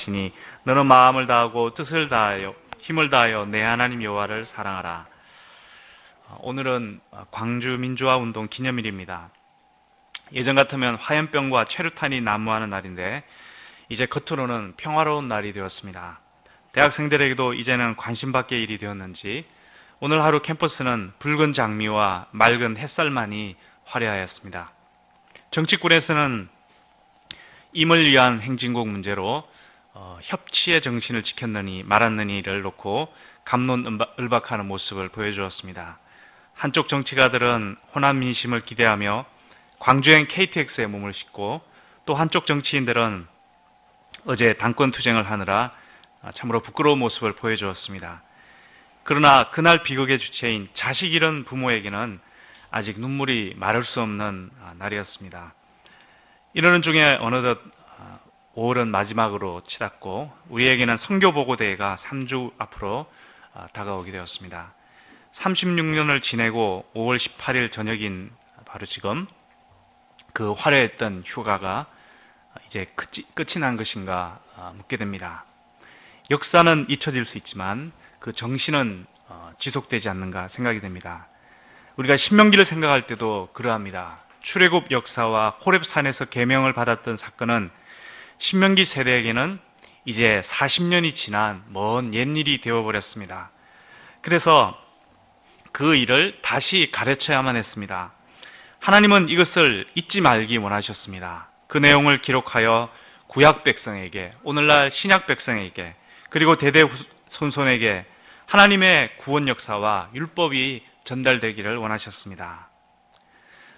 시니 너는 마음을 다하고 뜻을 다하여 힘을 다하여 내 하나님 여호와를 사랑하라. 오늘은 광주 민주화 운동 기념일입니다. 예전 같으면 화염병과 최루탄이 난무하는 날인데 이제 겉으로는 평화로운 날이 되었습니다. 대학생들에게도 이제는 관심밖의 일이 되었는지 오늘 하루 캠퍼스는 붉은 장미와 맑은 햇살만이 화려하였습니다. 정치권에서는 임을 위한 행진곡 문제로 협치의 정신을 지켰느니 말았느니를 놓고 갑론을박하는 모습을 보여주었습니다. 한쪽 정치가들은 호남 민심을 기대하며 광주행 KTX에 몸을 싣고 또 한쪽 정치인들은 어제 당권 투쟁을 하느라 참으로 부끄러운 모습을 보여주었습니다. 그러나 그날 비극의 주체인 자식 잃은 부모에게는 아직 눈물이 마를 수 없는 날이었습니다. 이러는 중에 어느덧 5월은 마지막으로 치닫고 우리에게는 선교보고대회가 3주 앞으로 다가오게 되었습니다. 36년을 지내고 5월 18일 저녁인 바로 지금 그 화려했던 휴가가 이제 끝이 난 것인가 묻게 됩니다. 역사는 잊혀질 수 있지만 그 정신은 지속되지 않는가 생각이 됩니다. 우리가 신명기를 생각할 때도 그러합니다. 출애굽 역사와 호렙산에서 계명을 받았던 사건은 신명기 세대에게는 이제 40년이 지난 먼 옛일이 되어버렸습니다. 그래서 그 일을 다시 가르쳐야만 했습니다. 하나님은 이것을 잊지 말기 원하셨습니다. 그 내용을 기록하여 구약 백성에게, 오늘날 신약 백성에게, 그리고 대대손손에게 하나님의 구원 역사와 율법이 전달되기를 원하셨습니다.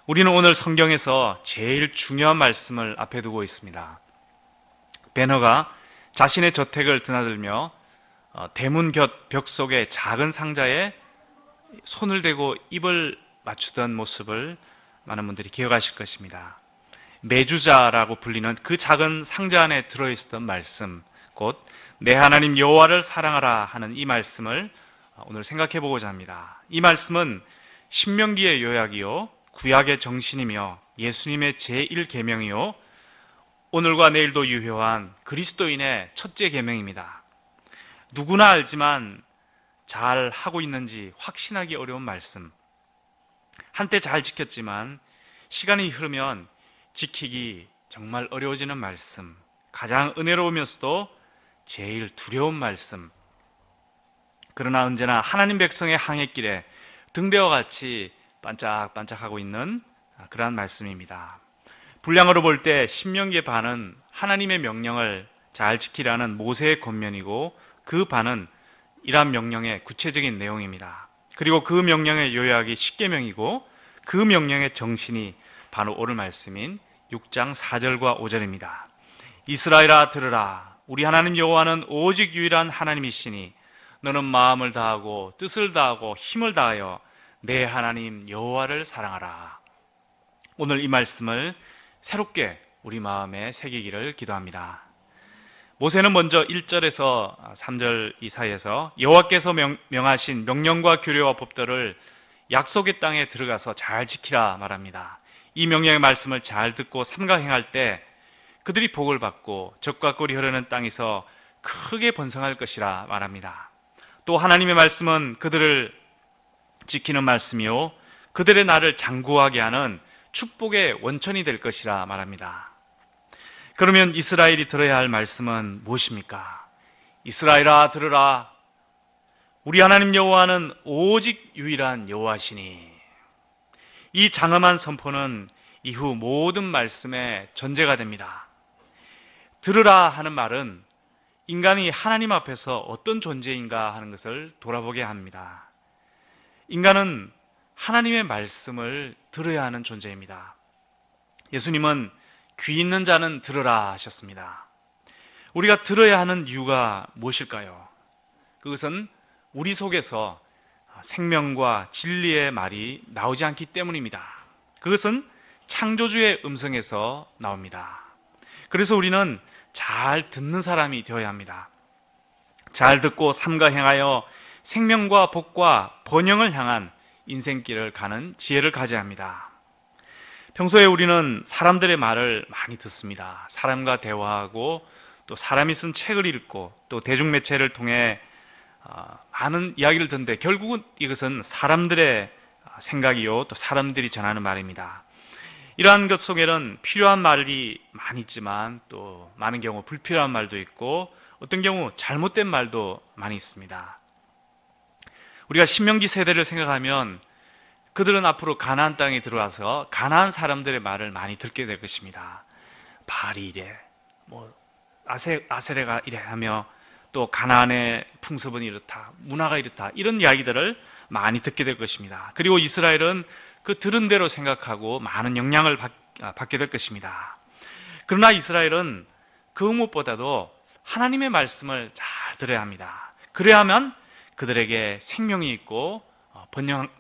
우리는 오늘 성경에서 제일 중요한 말씀을 앞에 두고 있습니다. 베너가 자신의 저택을 드나들며 대문 곁 벽 속의 작은 상자에 손을 대고 입을 맞추던 모습을 많은 분들이 기억하실 것입니다. 메주자라고 불리는 그 작은 상자 안에 들어있었던 말씀, 곧 내 하나님 여호와를 사랑하라 하는 이 말씀을 오늘 생각해 보고자 합니다. 이 말씀은 신명기의 요약이요, 구약의 정신이며 예수님의 제1계명이요, 오늘과 내일도 유효한 그리스도인의 첫째 계명입니다. 누구나 알지만 잘 하고 있는지 확신하기 어려운 말씀. 한때 잘 지켰지만 시간이 흐르면 지키기 정말 어려워지는 말씀. 가장 은혜로우면서도 제일 두려운 말씀. 그러나 언제나 하나님 백성의 항해길에 등대와 같이 반짝반짝하고 있는 그러한 말씀입니다. 분량으로 볼 때 신명기의 반은 하나님의 명령을 잘 지키라는 모세의 권면이고 그 반은 이러한 명령의 구체적인 내용입니다. 그리고 그 명령의 요약이 십계명이고 그 명령의 정신이 바로 오늘 말씀인 6장 4절과 5절입니다. 이스라엘아 들으라. 우리 하나님 여호와는 오직 유일한 하나님이시니 너는 마음을 다하고 뜻을 다하고 힘을 다하여 내 하나님 여호와를 사랑하라. 오늘 이 말씀을 새롭게 우리 마음에 새기기를 기도합니다. 모세는 먼저 1절에서 3절 이 사이에서 여호와께서 명하신 명령과 규례와 법도를 약속의 땅에 들어가서 잘 지키라 말합니다. 이 명령의 말씀을 잘 듣고 삼가 행할 때 그들이 복을 받고 젖과 꿀이 흐르는 땅에서 크게 번성할 것이라 말합니다. 또 하나님의 말씀은 그들을 지키는 말씀이요 그들의 날을 장구하게 하는 축복의 원천이 될 것이라 말합니다. 그러면 이스라엘이 들어야 할 말씀은 무엇입니까? 이스라엘아 들으라. 우리 하나님 여호와는 오직 유일한 여호와시니. 이 장엄한 선포는 이후 모든 말씀의 전제가 됩니다. 들으라 하는 말은 인간이 하나님 앞에서 어떤 존재인가 하는 것을 돌아보게 합니다. 인간은 하나님의 말씀을 들어야 하는 존재입니다. 예수님은 귀 있는 자는 들으라 하셨습니다. 우리가 들어야 하는 이유가 무엇일까요? 그것은 우리 속에서 생명과 진리의 말이 나오지 않기 때문입니다. 그것은 창조주의 음성에서 나옵니다. 그래서 우리는 잘 듣는 사람이 되어야 합니다. 잘 듣고 삼가 행하여 생명과 복과 번영을 향한 인생길을 가는 지혜를 가져야 합니다. 평소에 우리는 사람들의 말을 많이 듣습니다. 사람과 대화하고 또 사람이 쓴 책을 읽고 또 대중매체를 통해 많은 이야기를 듣는데 결국은 이것은 사람들의 생각이요 또 사람들이 전하는 말입니다. 이러한 것 속에는 필요한 말이 많이 있지만 또 많은 경우 불필요한 말도 있고 어떤 경우 잘못된 말도 많이 있습니다. 우리가 신명기 세대를 생각하면 그들은 앞으로 가나안 땅에 들어와서 가나안 사람들의 말을 많이 듣게 될 것입니다. 바알이 이래, 아세레가 이래 하며 또 가나안의 풍습은 이렇다, 문화가 이렇다, 이런 이야기들을 많이 듣게 될 것입니다. 그리고 이스라엘은 그 들은 대로 생각하고 많은 영향을 받게 될 것입니다. 그러나 이스라엘은 그 무엇보다도 하나님의 말씀을 잘 들어야 합니다. 그래야만 그들에게 생명이 있고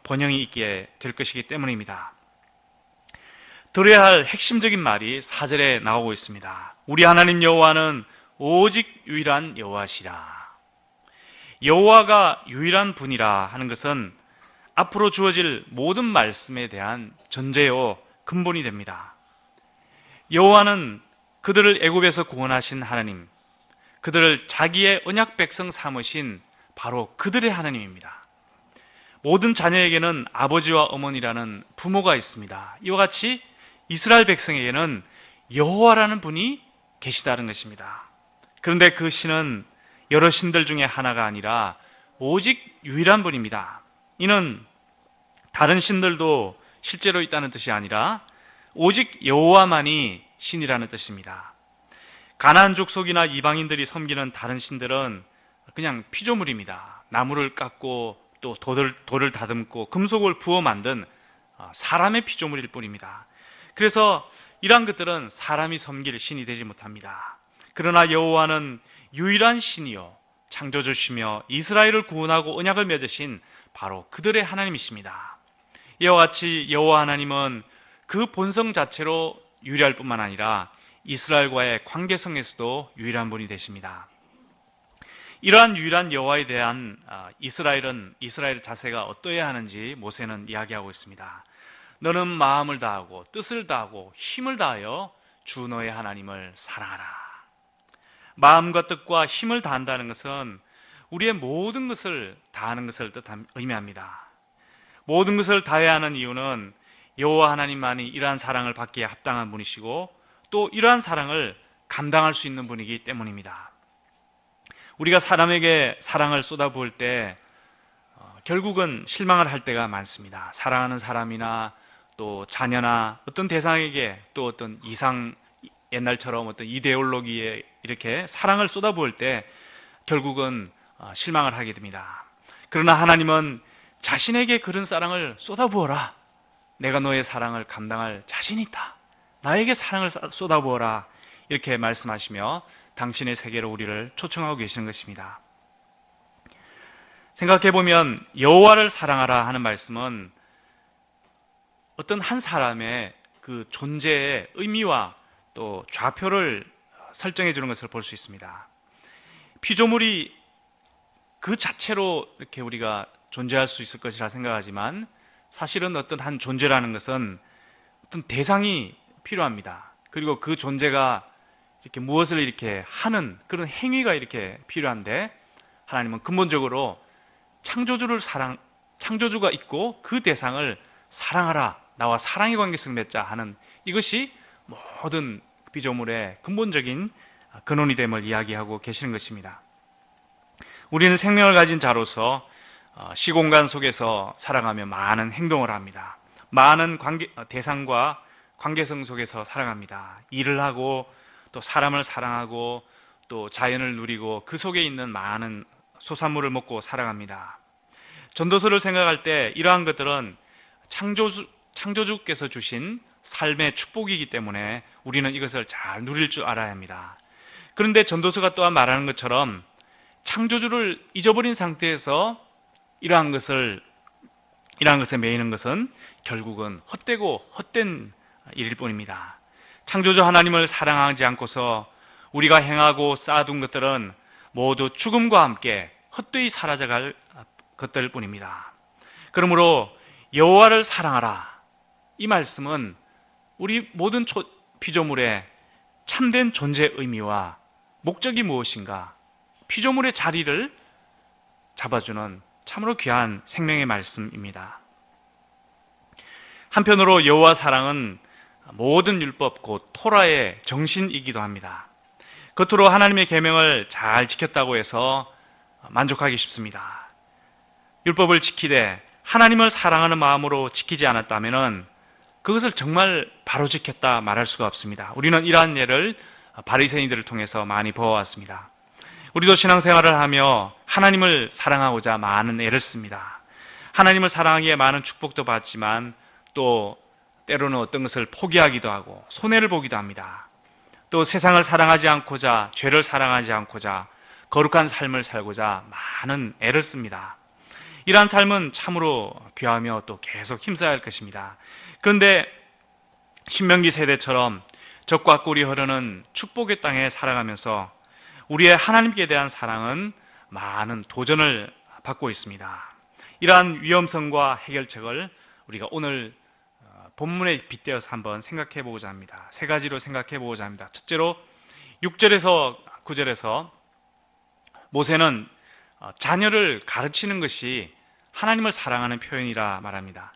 번영이 있게 될 것이기 때문입니다. 들어야 할 핵심적인 말이 4절에 나오고 있습니다. 우리 하나님 여호와는 오직 유일한 여호와시라. 여호와가 유일한 분이라 하는 것은 앞으로 주어질 모든 말씀에 대한 전제요 근본이 됩니다. 여호와는 그들을 애굽에서 구원하신 하나님, 그들을 자기의 언약 백성 삼으신 바로 그들의 하나님입니다. 모든 자녀에게는 아버지와 어머니라는 부모가 있습니다. 이와 같이 이스라엘 백성에게는 여호와라는 분이 계시다는 것입니다. 그런데 그 신은 여러 신들 중에 하나가 아니라 오직 유일한 분입니다. 이는 다른 신들도 실제로 있다는 뜻이 아니라 오직 여호와만이 신이라는 뜻입니다. 가나안 족속이나 이방인들이 섬기는 다른 신들은 그냥 피조물입니다. 나무를 깎고 또 돌을 다듬고 금속을 부어 만든 사람의 피조물일 뿐입니다. 그래서 이러한 것들은 사람이 섬길 신이 되지 못합니다. 그러나 여호와는 유일한 신이요 창조주시며 이스라엘을 구원하고 언약을 맺으신 바로 그들의 하나님이십니다. 이와 같이 여호와 하나님은 그 본성 자체로 유일할 뿐만 아니라 이스라엘과의 관계성에서도 유일한 분이 되십니다. 이러한 유일한 여호와에 대한 이스라엘 자세가 어떠해야 하는지 모세는 이야기하고 있습니다. 너는 마음을 다하고 뜻을 다하고 힘을 다하여 주 너의 하나님을 사랑하라. 마음과 뜻과 힘을 다한다는 것은 우리의 모든 것을 다하는 것을 의미합니다. 모든 것을 다해야 하는 이유는 여호와 하나님만이 이러한 사랑을 받기에 합당한 분이시고 또 이러한 사랑을 감당할 수 있는 분이기 때문입니다. 우리가 사람에게 사랑을 쏟아부을 때 결국은 실망을 할 때가 많습니다. 사랑하는 사람이나 또 자녀나 어떤 대상에게 또 어떤 이상 옛날처럼 어떤 이데올로기에 이렇게 사랑을 쏟아부을 때 결국은 실망을 하게 됩니다. 그러나 하나님은 자신에게 그런 사랑을 쏟아부어라. 내가 너의 사랑을 감당할 자신이 있다. 나에게 사랑을 쏟아부어라. 이렇게 말씀하시며 당신의 세계로 우리를 초청하고 계시는 것입니다. 생각해보면 여호와를 사랑하라 하는 말씀은 어떤 한 사람의 그 존재의 의미와 또 좌표를 설정해 주는 것을 볼 수 있습니다. 피조물이 그 자체로 이렇게 우리가 존재할 수 있을 것이라 생각하지만 사실은 어떤 한 존재라는 것은 어떤 대상이 필요합니다. 그리고 그 존재가 이렇게 무엇을 이렇게 하는 그런 행위가 이렇게 필요한데 하나님은 근본적으로 창조주가 있고 그 대상을 사랑하라. 나와 사랑의 관계성을 맺자 하는 이것이 모든 피조물의 근본적인 근원이 됨을 이야기하고 계시는 것입니다. 우리는 생명을 가진 자로서 시공간 속에서 살아가며 많은 행동을 합니다. 많은 대상과 관계성 속에서 살아갑니다. 일을 하고 또 사람을 사랑하고 또 자연을 누리고 그 속에 있는 많은 소산물을 먹고 살아갑니다. 전도서를 생각할 때 이러한 것들은 창조주께서 주신 삶의 축복이기 때문에 우리는 이것을 잘 누릴 줄 알아야 합니다. 그런데 전도서가 또한 말하는 것처럼 창조주를 잊어버린 상태에서 이러한 것에 매이는 것은 결국은 헛되고 헛된 일일 뿐입니다. 창조주 하나님을 사랑하지 않고서 우리가 행하고 쌓아둔 것들은 모두 죽음과 함께 헛되이 사라져갈 것들 뿐입니다. 그러므로 여호와를 사랑하라. 이 말씀은 우리 모든 피조물의 참된 존재 의미와 목적이 무엇인가? 피조물의 자리를 잡아주는 참으로 귀한 생명의 말씀입니다. 한편으로 여호와 사랑은 모든 율법 곧 토라의 정신이기도 합니다. 겉으로 하나님의 계명을 잘 지켰다고 해서 만족하기 쉽습니다. 율법을 지키되 하나님을 사랑하는 마음으로 지키지 않았다면 그것을 정말 바로 지켰다 말할 수가 없습니다. 우리는 이러한 예를 바리새인들을 통해서 많이 보아왔습니다. 우리도 신앙생활을 하며 하나님을 사랑하고자 많은 애를 씁니다. 하나님을 사랑하기에 많은 축복도 받지만 또 때로는 어떤 것을 포기하기도 하고 손해를 보기도 합니다. 또 세상을 사랑하지 않고자, 죄를 사랑하지 않고자 거룩한 삶을 살고자 많은 애를 씁니다. 이러한 삶은 참으로 귀하며 또 계속 힘써야 할 것입니다. 그런데 신명기 세대처럼 적과 꿀이 흐르는 축복의 땅에 살아가면서 우리의 하나님께 대한 사랑은 많은 도전을 받고 있습니다. 이러한 위험성과 해결책을 우리가 오늘 본문에 빗대어서 한번 생각해 보고자 합니다. 세 가지로 생각해 보고자 합니다. 첫째로 6절에서 9절에서 모세는 자녀를 가르치는 것이 하나님을 사랑하는 표현이라 말합니다.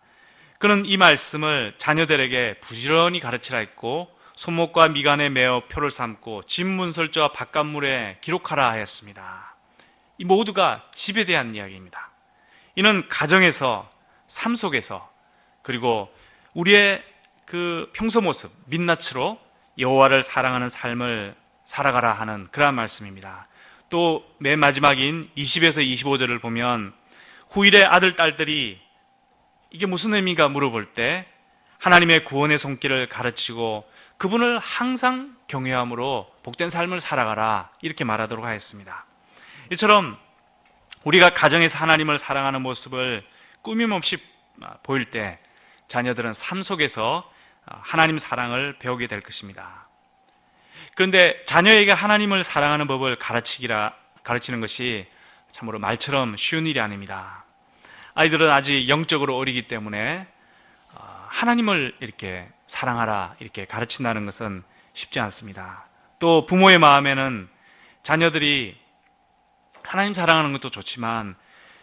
그는 이 말씀을 자녀들에게 부지런히 가르치라 했고 손목과 미간에 메어 표를 삼고 집 문설주와 바깥물에 기록하라 하였습니다. 이 모두가 집에 대한 이야기입니다. 이는 가정에서, 삶 속에서, 그리고 우리의 그 평소 모습, 민낯으로 여호와를 사랑하는 삶을 살아가라 하는 그러한 말씀입니다. 또 맨 마지막인 20에서 25절을 보면 후일의 아들, 딸들이 이게 무슨 의미인가 물어볼 때 하나님의 구원의 손길을 가르치고 그분을 항상 경외함으로 복된 삶을 살아가라 이렇게 말하도록 하였습니다. 이처럼 우리가 가정에서 하나님을 사랑하는 모습을 꾸밈없이 보일 때 자녀들은 삶 속에서 하나님 사랑을 배우게 될 것입니다. 그런데 자녀에게 하나님을 사랑하는 법을 가르치는 것이 참으로 말처럼 쉬운 일이 아닙니다. 아이들은 아직 영적으로 어리기 때문에 하나님을 이렇게 사랑하라 이렇게 가르친다는 것은 쉽지 않습니다. 또 부모의 마음에는 자녀들이 하나님 사랑하는 것도 좋지만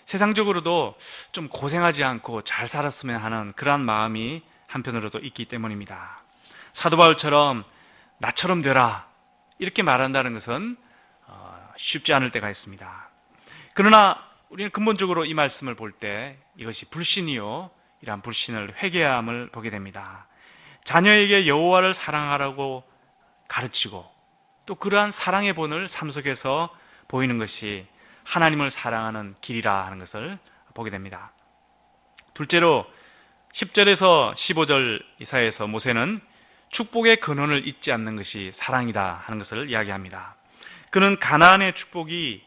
세상적으로도 좀 고생하지 않고 잘 살았으면 하는 그러한 마음이 한편으로도 있기 때문입니다. 사도 바울처럼 나처럼 되라 이렇게 말한다는 것은 쉽지 않을 때가 있습니다. 그러나 우리는 근본적으로 이 말씀을 볼 때 이것이 불신이요 이러한 불신을 회개함을 보게 됩니다. 자녀에게 여호와를 사랑하라고 가르치고 또 그러한 사랑의 본을 삶 속에서 보이는 것이 하나님을 사랑하는 길이라 하는 것을 보게 됩니다. 둘째로 10절에서 15절 이사에서 모세는 축복의 근원을 잊지 않는 것이 사랑이다 하는 것을 이야기합니다. 그는 가나안의 축복이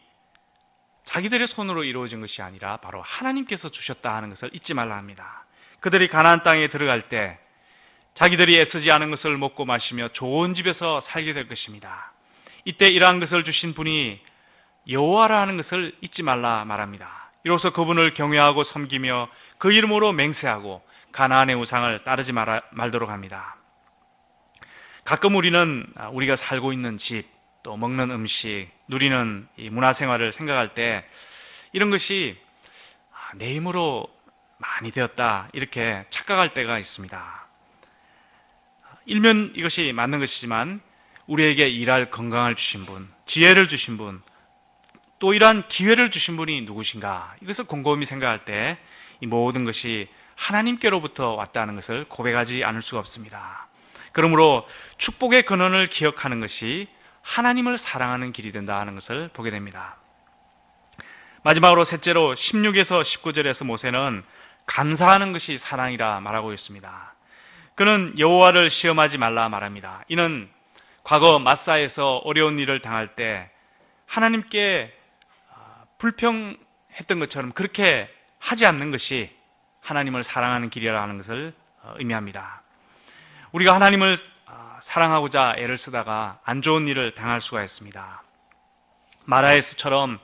자기들의 손으로 이루어진 것이 아니라 바로 하나님께서 주셨다 하는 것을 잊지 말라 합니다. 그들이 가나안 땅에 들어갈 때 자기들이 애쓰지 않은 것을 먹고 마시며 좋은 집에서 살게 될 것입니다. 이때 이러한 것을 주신 분이 여호와라 하는 것을 잊지 말라 말합니다. 이로써 그분을 경외하고 섬기며 그 이름으로 맹세하고 가나안의 우상을 따르지 말도록 합니다. 가끔 우리는 우리가 살고 있는 집, 또 먹는 음식, 누리는 이 문화생활을 생각할 때 이런 것이 내 힘으로 많이 되었다 이렇게 착각할 때가 있습니다. 일면 이것이 맞는 것이지만 우리에게 일할 건강을 주신 분, 지혜를 주신 분, 또 이러한 기회를 주신 분이 누구신가 이것을 곰곰이 생각할 때 이 모든 것이 하나님께로부터 왔다는 것을 고백하지 않을 수가 없습니다. 그러므로 축복의 근원을 기억하는 것이 하나님을 사랑하는 길이 된다 하는 것을 보게 됩니다. 마지막으로 셋째로 16에서 19절에서 모세는 감사하는 것이 사랑이라 말하고 있습니다. 그는 여호와를 시험하지 말라 말합니다. 이는 과거 마사에서 어려운 일을 당할 때 하나님께 불평했던 것처럼 그렇게 하지 않는 것이 하나님을 사랑하는 길이라 하는 것을 의미합니다. 우리가 하나님을 사랑하고자 애를 쓰다가 안 좋은 일을 당할 수가 있습니다. 마라에스처럼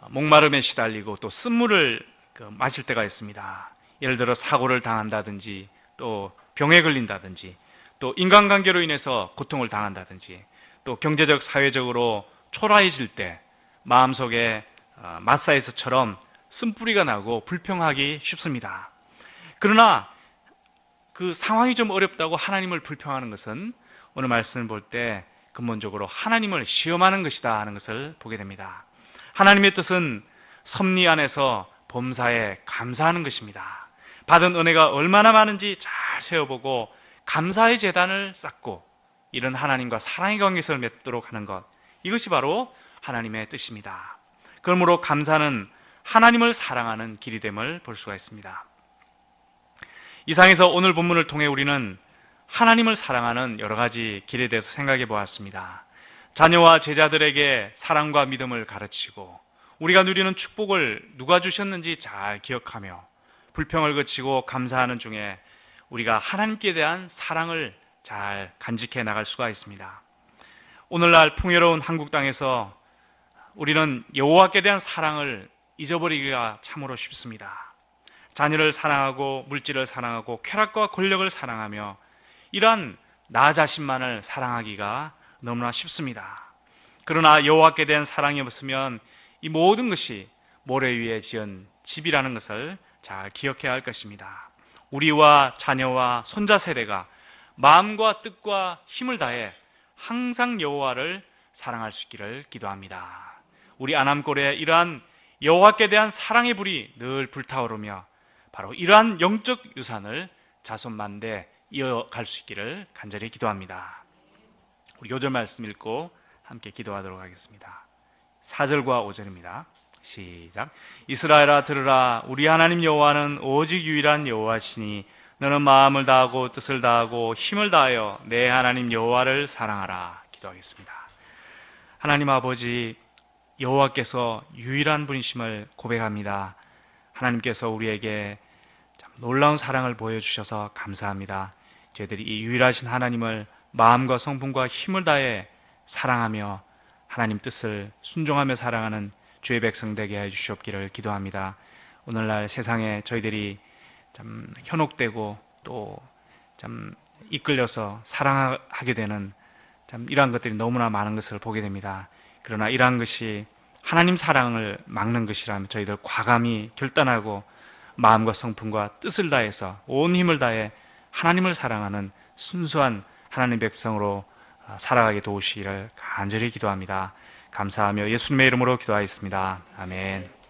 목마름에 시달리고 또 쓴물을 마실 때가 있습니다. 예를 들어 사고를 당한다든지 또 병에 걸린다든지 또 인간관계로 인해서 고통을 당한다든지 또 경제적 사회적으로 초라해질 때 마음속에 마사에서처럼 쓴뿌리가 나고 불평하기 쉽습니다. 그러나 그 상황이 좀 어렵다고 하나님을 불평하는 것은 오늘 말씀을 볼 때 근본적으로 하나님을 시험하는 것이다 하는 것을 보게 됩니다. 하나님의 뜻은 섭리 안에서 범사에 감사하는 것입니다. 받은 은혜가 얼마나 많은지 잘 세어보고 감사의 제단을 쌓고 이런 하나님과 사랑의 관계를 맺도록 하는 것, 이것이 바로 하나님의 뜻입니다. 그러므로 감사는 하나님을 사랑하는 길이 됨을 볼 수가 있습니다. 이상에서 오늘 본문을 통해 우리는 하나님을 사랑하는 여러 가지 길에 대해서 생각해 보았습니다. 자녀와 제자들에게 사랑과 믿음을 가르치고 우리가 누리는 축복을 누가 주셨는지 잘 기억하며 불평을 그치고 감사하는 중에 우리가 하나님께 대한 사랑을 잘 간직해 나갈 수가 있습니다. 오늘날 풍요로운 한국 땅에서 우리는 여호와께 대한 사랑을 잊어버리기가 참으로 쉽습니다. 자녀를 사랑하고 물질을 사랑하고 쾌락과 권력을 사랑하며 이러한 나 자신만을 사랑하기가 너무나 쉽습니다. 그러나 여호와께 대한 사랑이 없으면 이 모든 것이 모래 위에 지은 집이라는 것을 잘 기억해야 할 것입니다. 우리와 자녀와 손자 세대가 마음과 뜻과 힘을 다해 항상 여호와를 사랑할 수 있기를 기도합니다. 우리 아남골에 이러한 여호와께 대한 사랑의 불이 늘 불타오르며 바로 이러한 영적 유산을 자손만대 이어갈 수 있기를 간절히 기도합니다. 우리 요절 말씀 읽고 함께 기도하도록 하겠습니다. 4절과 5절입니다. 시작. 이스라엘아 들으라. 우리 하나님 여호와는 오직 유일한 여호와시니 너는 마음을 다하고 뜻을 다하고 힘을 다하여 내 하나님 여호와를 사랑하라. 기도하겠습니다. 하나님 아버지, 여호와께서 유일한 분이심을 고백합니다. 하나님께서 우리에게 참 놀라운 사랑을 보여주셔서 감사합니다. 저희들이 이 유일하신 하나님을 마음과 성품과 힘을 다해 사랑하며 하나님 뜻을 순종하며 사랑하는 주의 백성 되게 해주시옵기를 기도합니다. 오늘날 세상에 저희들이 참 현혹되고 또 참 이끌려서 사랑하게 되는 참 이러한 것들이 너무나 많은 것을 보게 됩니다. 그러나 이러한 것이 하나님 사랑을 막는 것이라면 저희들 과감히 결단하고 마음과 성품과 뜻을 다해서 온 힘을 다해 하나님을 사랑하는 순수한 하나님 백성으로 살아가게 도우시기를 간절히 기도합니다. 감사하며 예수님의 이름으로 기도하였습니다. 아멘.